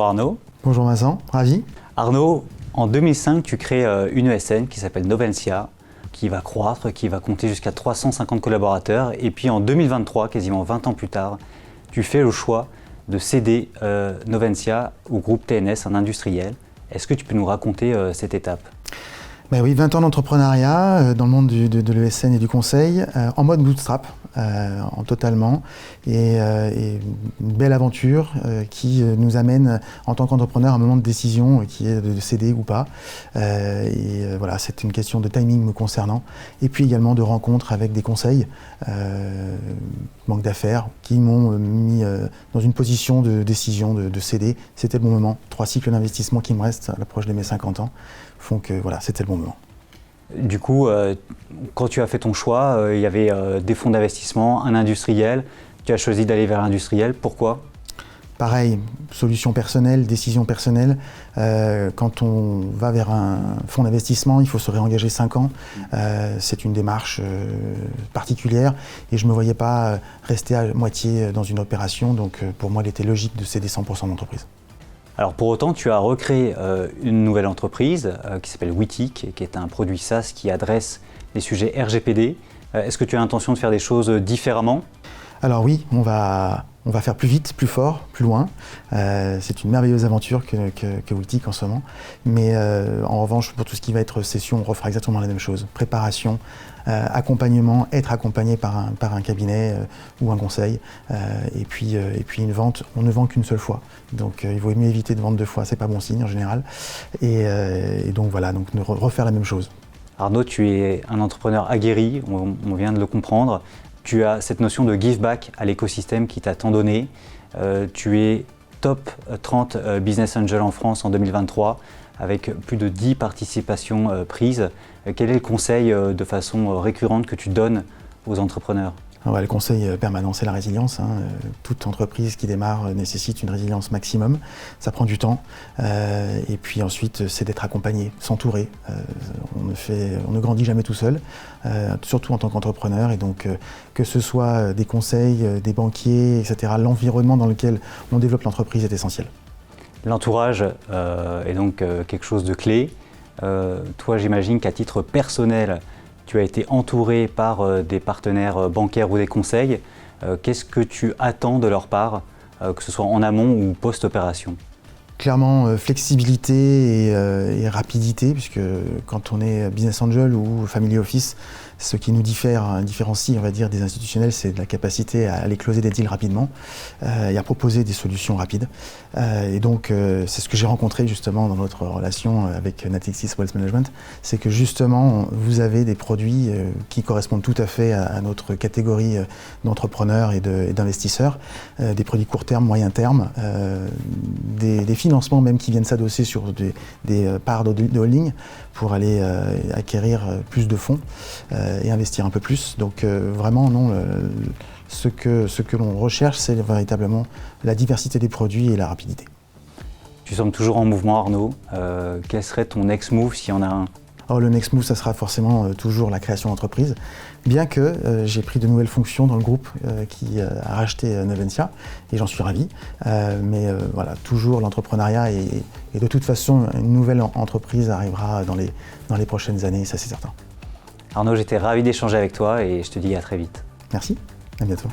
Arnaud. Bonjour Vincent, ravi. Arnaud, en 2005, tu crées une ESN qui s'appelle Novensia, qui va croître, qui va compter jusqu'à 350 collaborateurs. Et puis en 2023, quasiment 20 ans plus tard, tu fais le choix de céder Novensia au groupe TNS, un industriel. Est-ce que tu peux nous raconter cette étape ? Ben oui, 20 ans d'entrepreneuriat dans le monde de l'ESN et du conseil, en mode bootstrap, totalement, et une belle aventure qui nous amène en tant qu'entrepreneur à un moment de décision qui est de céder ou pas. Voilà, c'est une question de timing me concernant, et puis également de rencontres avec des conseils, banques d'affaires, qui m'ont mis dans une position de décision de céder. C'était le bon moment. 3 cycles d'investissement qui me restent à l'approche de mes 50 ans font que voilà, c'était le bon moment. Du coup, quand tu as fait ton choix, il y avait des fonds d'investissement, un industriel. Tu as choisi d'aller vers l'industriel. Pourquoi ? Pareil, solution personnelle, décision personnelle. Quand on va vers un fonds d'investissement, il faut se réengager 5 ans. C'est une démarche particulière et je ne me voyais pas rester à moitié dans une opération. Donc pour moi, il était logique de céder 100% de l'entreprise. Alors pour autant, tu as recréé une nouvelle entreprise qui s'appelle Wittic, qui est un produit SaaS qui adresse les sujets RGPD. Est-ce que tu as l'intention de faire des choses différemment ? Alors oui, on va faire plus vite, plus fort, plus loin. C'est une merveilleuse aventure que Wittic en ce moment. Mais en revanche, pour tout ce qui va être session, on refera exactement la même chose. Préparation, accompagnement, être accompagné par un cabinet ou un conseil. Et puis une vente, on ne vend qu'une seule fois. Donc il vaut mieux éviter de vendre 2 fois, c'est pas bon signe en général. Et donc voilà, donc refaire la même chose. Arnaud, tu es un entrepreneur aguerri, on vient de le comprendre. Tu as cette notion de give back à l'écosystème qui t'a tant donné. Tu es top 30 Business Angel en France en 2023 avec plus de 10 participations prises. Quel est le conseil de façon récurrente que tu donnes aux entrepreneurs ? Le conseil permanent, c'est la résilience. Toute entreprise qui démarre nécessite une résilience maximum. Ça prend du temps. Et puis ensuite, c'est d'être accompagné, s'entourer. On ne grandit jamais tout seul, surtout en tant qu'entrepreneur. Et donc, que ce soit des conseils, des banquiers, etc., l'environnement dans lequel on développe l'entreprise est essentiel. L'entourage est donc quelque chose de clé. Toi, j'imagine qu'à titre personnel, tu as été entouré par des partenaires bancaires ou des conseils. Qu'est-ce que tu attends de leur part, que ce soit en amont ou post-opération ? Clairement, flexibilité et rapidité, puisque quand on est business angel ou family office, ce qui nous différencie, on va dire, des institutionnels, c'est la capacité à aller closer des deals rapidement et à proposer des solutions rapides. Et donc, c'est ce que j'ai rencontré justement dans notre relation avec Natixis Wealth Management, c'est que justement, vous avez des produits qui correspondent tout à fait à notre catégorie d'entrepreneurs et d'investisseurs, des produits court terme, moyen terme, des financements même qui viennent s'adosser sur des parts de holding pour aller acquérir plus de fonds et investir un peu plus. Donc vraiment, non, ce que l'on recherche, c'est véritablement la diversité des produits et la rapidité. Tu sembles toujours en mouvement, Arnaud. Quel serait ton next move s'il y en a un ? Le next move, ça sera forcément toujours la création d'entreprise, bien que j'ai pris de nouvelles fonctions dans le groupe qui a racheté Novensia, et j'en suis ravi. Mais voilà, toujours l'entrepreneuriat et de toute façon, une nouvelle entreprise arrivera dans les prochaines années, ça c'est certain. Arnaud, j'étais ravi d'échanger avec toi et je te dis à très vite. Merci, à bientôt.